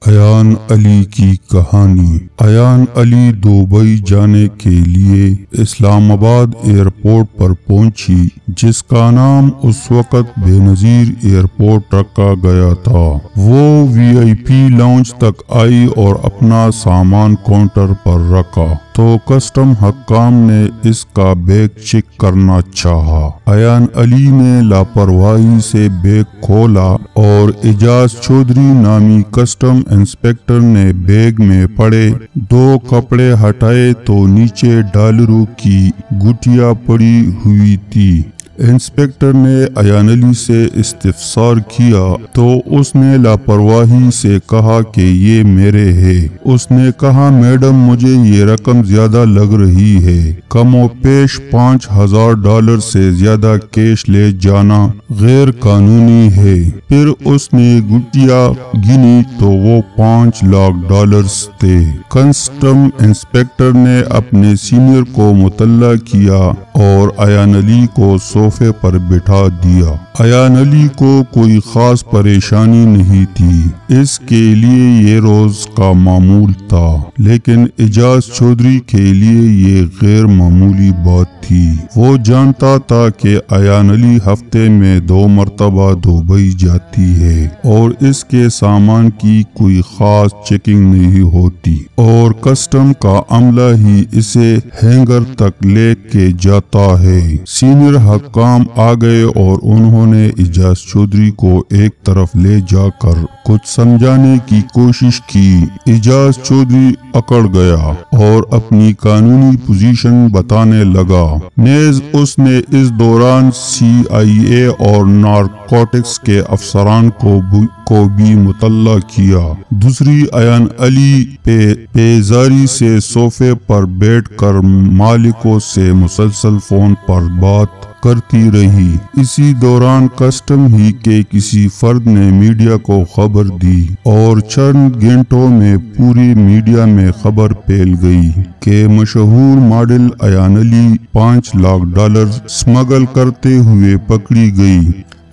ایان علی کی کہانی۔ ایان علی دبئی جانے کے لیے اسلام آباد ایئرپورٹ پر پہنچی، جس کا نام اس وقت بے نظیر ایئرپورٹ رکھا گیا تھا۔ وہ VIP لاؤنج تک آئی اور اپنا سامان کاؤنٹر پر رکھا تو کسٹم حکام نے اس کا بیگ چیک کرنا چاہا۔ ایان علی نے لاپرواہی سے بیگ کھولا اور اعجاز چودھری نامی کسٹم انسپکٹر نے بیگ میں پڑے 2 کپڑے ہٹائے تو نیچے ڈالروں کی گٹھیاں پڑی ہوئی تھی۔ انسپکٹر نے ایان علی سے استفسار کیا تو اس نے لاپرواہی سے کہا کہ یہ میرے ہے۔ اس نے کہا میڈم مجھے یہ رقم زیادہ لگ رہی ہے، کم و بیش $5000 سے زیادہ کیش لے جانا غیر قانونی ہے۔ پھر اس نے گٹھیاں گنی تو وہ $5 لاکھ تھے۔ کسٹم انسپکٹر نے اپنے سینئر کو مطلع کیا اور ایان علی کو صوفے پر بٹھا دیا۔ ایان علی کو کوئی خاص پریشانی نہیں تھی، اس کے لیے یہ روز کا معمول تھا، لیکن اعجاز چودھری کے لیے یہ غیر معمولی بات تھی۔ وہ جانتا تھا کہ ایان علی ہفتے میں 2 مرتبہ دبئی جاتی ہے اور اس کے سامان کی کوئی خاص چیکنگ نہیں ہوتی اور کسٹم کا عملہ ہی اسے ہینگر تک لے کے جاتا ہے۔ سینئر حکام آ گئے اور انہوں نے اعجاز چودھری کو ایک طرف لے جا کر کچھ سمجھانے کی کوشش کی۔ اعجاز چودھری اکڑ گیا اور اپنی قانونی پوزیشن بتانے لگا۔ نیز اس نے اس دوران CIA اور نارکوٹکس کے افسران کو بھی مطلع کیا۔ دوسری ایان علی بیزاری سے صوفے پر بیٹھ کر مالکوں سے مسلسل فون پر بات کرتی رہی۔ اسی دوران کسٹم ہی کے کسی فرد نے میڈیا کو خبر دی اور چند گھنٹوں میں پوری میڈیا میں خبر پھیل گئی کہ مشہور ماڈل ایان علی $5 لاکھ اسمگل کرتے ہوئے پکڑی گئی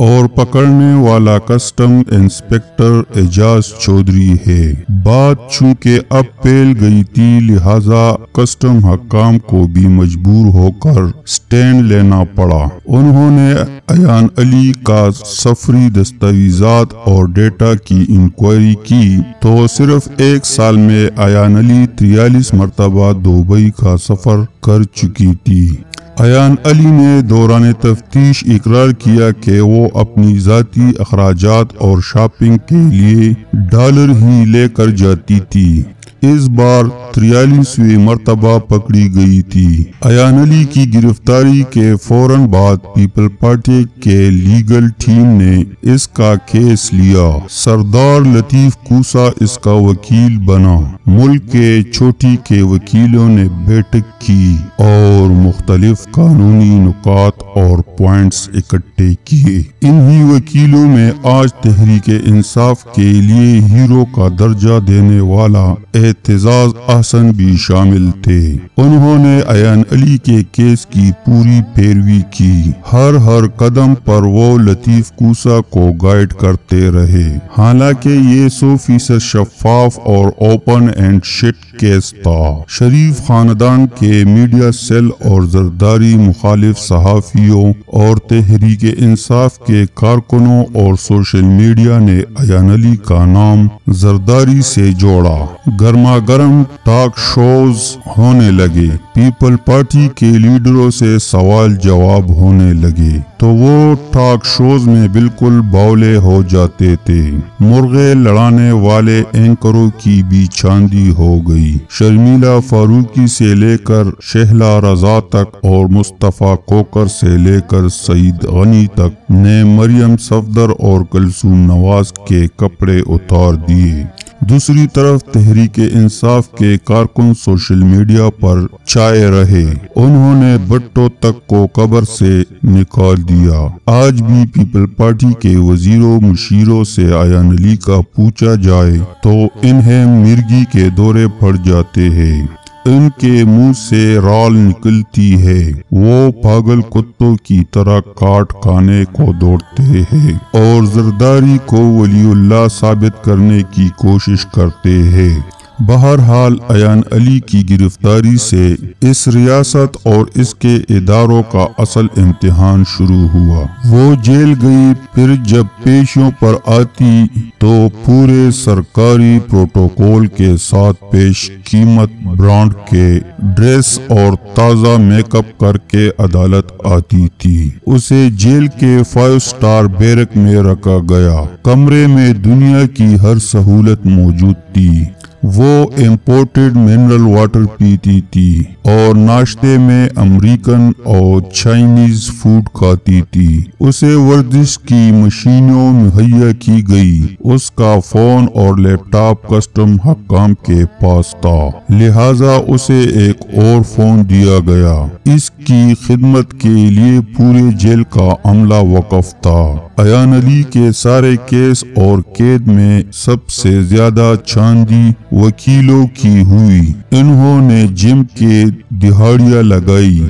اور پکڑنے والا کسٹم انسپکٹر اعجاز چودھری ہے۔ بات چونکہ اب پھیل گئی تھی، لہذا کسٹم حکام کو بھی مجبور ہو کر سٹینڈ لینا پڑا۔ انہوں نے ایان علی کا سفری دستاویزات اور ڈیٹا کی انکوائری کی تو صرف 1 سال میں ایان علی 43 مرتبہ دبئی کا سفر کر چکی تھی۔ ایان علی نے دوران تفتیش اقرار کیا کہ وہ اپنی ذاتی اخراجات اور شاپنگ کے لیے ڈالر ہی لے کر جاتی تھی۔ اس بار 43ویں مرتبہ پکڑی گئی تھی۔ ایان علی کی گرفتاری کے فوراً بعد پیپل پارٹی کے لیگل ٹیم نے اس کا کیس لیا۔ سردار لطیف کوسا اس کا وکیل بنا۔ ملک کے چوٹی کے وکیلوں نے بیٹھک کی اور مختلف قانونی نکات اور پوائنٹس اکٹھے کیے۔ انہی وکیلوں میں آج تحریک انصاف کے لیے ہیرو کا درجہ دینے والا اعتزاز احسن بھی شامل تھے۔ انہوں نے ایان علی کے کیس کی پوری پیروی کی۔ ہر قدم پر وہ لطیف کوسا کو گائیڈ کرتے رہے۔ حالانکہ یہ 100% شفاف اور اوپن اینڈ شٹ کیس تھا۔ شریف خاندان کے میڈیا سیل اور زرداری مخالف صحافیوں اور تحریک انصاف کے کارکنوں اور سوشل میڈیا نے ایان علی کا نام زرداری سے جوڑا۔ گرما گرم ٹاک شوز ہونے لگے، پیپل پارٹی کے لیڈروں سے سوال جواب ہونے لگے تو وہ ٹاک شوز میں بالکل باولے ہو جاتے تھے۔ مرغے لڑانے والے اینکروں کی بھی چاندی ہو گئی۔ شرمیلا فاروقی سے لے کر شہلا رضا تک اور مصطفیٰ کوکر سے لے کر سعید غنی تک نے مریم صفدر اور کلثوم نواز کے کپڑے اتار دیے۔ دوسری طرف تحریک انصاف کے کارکن سوشل میڈیا پر چائے رہے۔ انہوں نے بھٹو تک کو قبر سے نکال دیا۔ آج بھی پیپل پارٹی کے وزیروں مشیروں سے ایان علی کا پوچھا جائے تو انہیں مرگی کے دورے پڑ جاتے ہیں۔ ان کے منہ سے رال نکلتی ہے وہ پاگل کتوں کی طرح کاٹ کھانے کو دوڑتے ہیں اور زرداری کو ولی اللہ ثابت کرنے کی کوشش کرتے ہیں۔ بہرحال ایان علی کی گرفتاری سے اس ریاست اور اس کے اداروں کا اصل امتحان شروع ہوا۔ وہ جیل گئی، پھر جب پیشیوں پر آتی تو پورے سرکاری پروٹوکول کے ساتھ پیش قیمت برانڈ کے ڈریس اور تازہ میک اپ کر کے عدالت آتی تھی۔ اسے جیل کے 5 سٹار بیرک میں رکھا گیا۔ کمرے میں دنیا کی ہر سہولت موجود تھی۔ وہ امپورٹڈ منرل واٹر پیتی تھی اور ناشتے میں امریکن اور چائنیز فوڈ کھاتی تھی۔ اسے ورزش کی مشینوں مہیا کی گئی۔ اس کا فون اور لیپ ٹاپ کسٹم حکام کے پاس تھا، لہذا اسے ایک اور فون دیا گیا۔ اس کی خدمت کے لیے پورے جیل کا عملہ وقف تھا۔ ایان علی کے سارے کیس اور قید میں سب سے زیادہ چاندی وکیلوں کی ہوئی۔ انہوں نے جم کے دہاڑیاں لگائی۔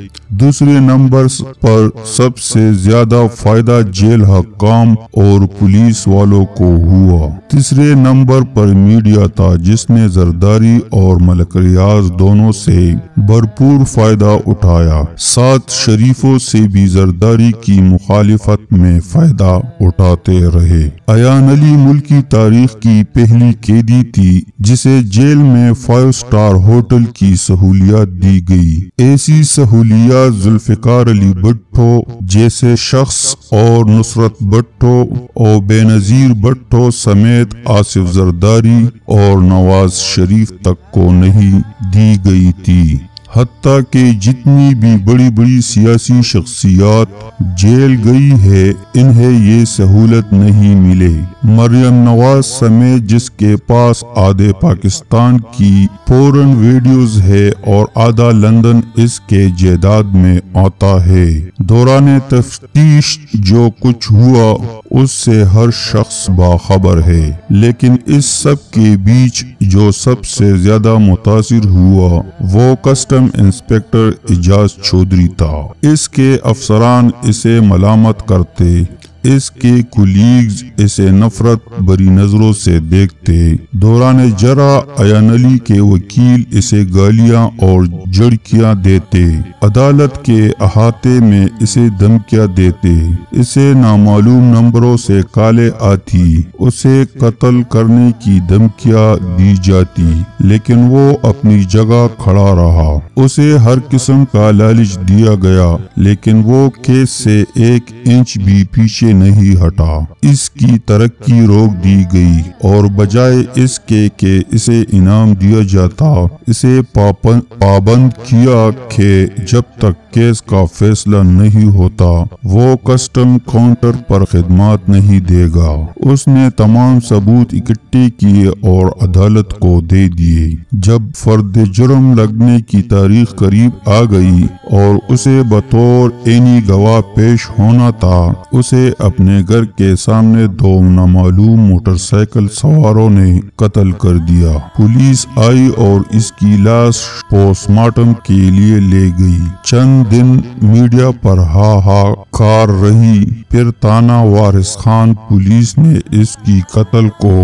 دوسرے نمبر پر سب سے زیادہ فائدہ جیل حکام اور پولیس والوں کو ہوا۔ تیسرے نمبر پر میڈیا تھا جس نے زرداری اور ملک ریاض دونوں سے بھرپور فائدہ اٹھایا۔ 7 شریفوں سے بھی زرداری کی مخالفت میں فائدہ اٹھاتے رہے۔ ایان علی ملکی تاریخ کی پہلی قیدی تھی جسے جیل میں 5 سٹار ہوٹل کی سہولیات دی گئی۔ ایسی سہولیات ذوالفقار علی بھٹو جیسے شخص اور نصرت بھٹو اور بے نظیر بھٹو سمیت آصف زرداری اور نواز شریف تک کو نہیں دی گئی تھی۔ حتیٰ کہ جتنی بھی بڑی بڑی سیاسی شخصیات جیل گئی ہے انہیں یہ سہولت نہیں ملے۔ مریم نواز سمیت جس کے پاس آدھے پاکستان کی پورن ویڈیوز ہے اور آدھا لندن اس کے جائیداد میں آتا ہے۔ دوران تفتیش جو کچھ ہوا اس سے ہر شخص باخبر ہے، لیکن اس سب کے بیچ جو سب سے زیادہ متاثر ہوا وہ کسٹم انسپیکٹر اعجاز چودھری تھا۔ اس کے افسران اسے ملامت کرتے، اس کے کولیگز اسے نفرت بری نظروں سے دیکھتے۔ دوران جرا ایان علی کے وکیل اسے گالیاں اور جھڑکیاں دیتے، عدالت کے احاطے میں اسے دھمکیاں دیتے، اسے نامعلوم نمبروں سے کالیں آتی، اسے قتل کرنے کی دھمکیاں دی جاتی، لیکن وہ اپنی جگہ کھڑا رہا۔ اسے ہر قسم کا لالچ دیا گیا، لیکن وہ کیس سے 1 انچ بھی پیچھے نہیں ہٹا۔ اس کی ترقی روک دی گئی اور بجائے اس کے کہ اسے انعام دیا جاتا، اسے پابند کیا کہ جب تک کیس کا فیصلہ نہیں ہوتا وہ کسٹم کاؤنٹر پر خدمات نہیں دے گا۔ اس نے تمام ثبوت اکٹھے کیے اور عدالت کو دے دیے۔ جب فرد جرم لگنے کی تاریخ قریب آ گئی اور اسے بطور عینی گواہ پیش ہونا تھا، اسے اپنے گھر کے سامنے 2 نامعلوم موٹر سائیکل سواروں نے قتل کر دیا۔ پولیس آئی اور اس کی لاش پوسٹ مارٹم کے لیے لے گئی۔ چند دن میڈیا پر ہاہاکار رہی، پھر تانا وارث خان پولیس نے اس کی قتل کو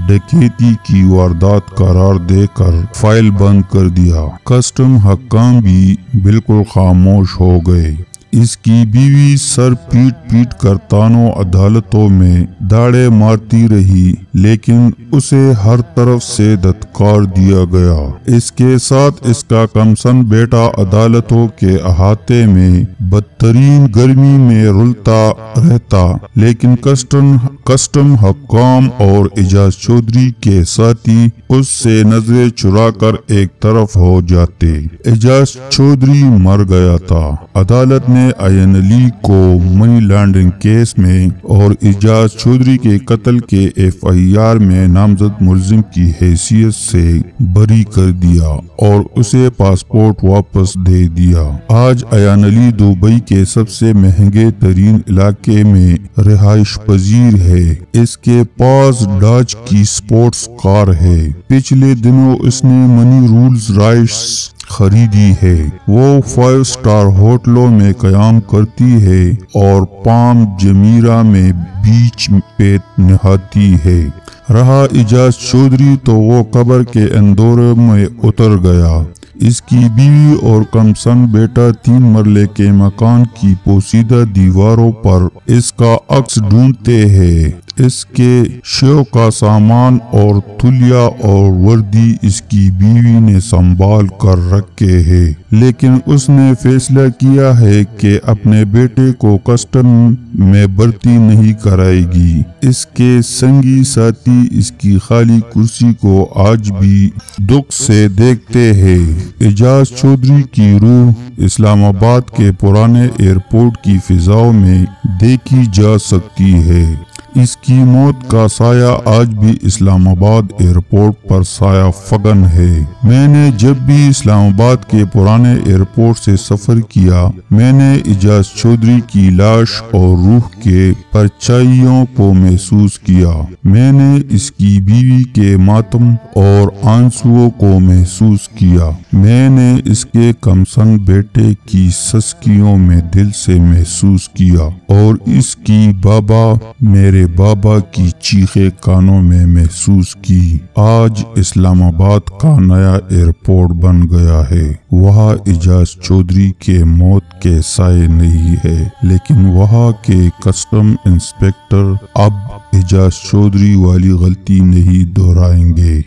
ڈکیتی کی واردات قرار دے کر فائل بند کر دیا۔ کسٹم حکام بھی بالکل خاموش ہو گئے۔ اس کی بیوی سر پیٹ کر تانوں عدالتوں میں داڑے مارتی رہی، لیکن اسے ہر طرف سے دھتکار دیا گیا۔ اس کے ساتھ اس کا کمسن بیٹا عدالتوں کے احاطے میں بدترین گرمی میں رلتا رہتا، لیکن کسٹم حکام اور اعجاز چودھری کے ساتھی اس سے نظریں چرا کر ایک طرف ہو جاتے۔ اعجاز چودھری مر گیا تھا۔ عدالت نے ایان علی کو منی لانڈرنگ کیس میں اور اعجاز چودھری کے قتل کے FIR میں نامزد ملزم کی حیثیت سے بری کر دیا اور اسے پاسپورٹ واپس دے دیا۔ آج ایان علی دبئی کے سب سے مہنگے ترین علاقے میں رہائش پذیر ہے۔ اس کے پاس ڈاج کی سپورٹس کار ہے۔ پچھلے دنوں اس نے منی رولز رائٹس خریدی ہے۔ وہ 5 اسٹار ہوٹلوں میں قیام کرتی ہے اور پام جمیرہ میں بیچ پہ نہاتی ہے۔ رہا اعجاز چودھری تو وہ قبر کے اندورے میں اتر گیا۔ اس کی بیوی اور کم سن بیٹا 3 مرلے کے مکان کی پوشیدہ دیواروں پر اس کا عکس ڈھونڈتے ہیں۔ اس کے شو کا سامان اور تھلیا اور وردی اس کی بیوی نے سنبھال کر رکھے ہیں، لیکن اس نے فیصلہ کیا ہے کہ اپنے بیٹے کو کسٹم میں بھرتی نہیں کرائے گی۔ اس کے سنگی ساتھی اس کی خالی کرسی کو آج بھی دکھ سے دیکھتے ہیں۔ اعجاز چودھری کی روح اسلام آباد کے پرانے ایئرپورٹ کی فضاؤں میں دیکھی جا سکتی ہے۔ اس کی موت کا سایہ آج بھی اسلام آباد ایئرپورٹ پر سایہ فگن ہے۔ میں نے جب بھی اسلام آباد کے پرانے ایئرپورٹ سے سفر کیا، میں نے اعجاز چودھری کی لاش اور روح کے پرچھائیوں کو محسوس کیا۔ میں نے اس کی بیوی کے ماتم اور آنسوؤں کو محسوس کیا۔ میں نے اس کے کمسن بیٹے کی سسکیوں میں دل سے محسوس کیا اور اس کی بابا میرے بابا کی چیخیں کانوں میں محسوس کی۔ آج اسلام آباد کا نیا ایئرپورٹ بن گیا ہے۔ وہاں اعجاز چودھری کے موت کے سائے نہیں ہے، لیکن وہاں کے کسٹم انسپکٹر اب اعجاز چودھری والی غلطی نہیں دہرائیں گے۔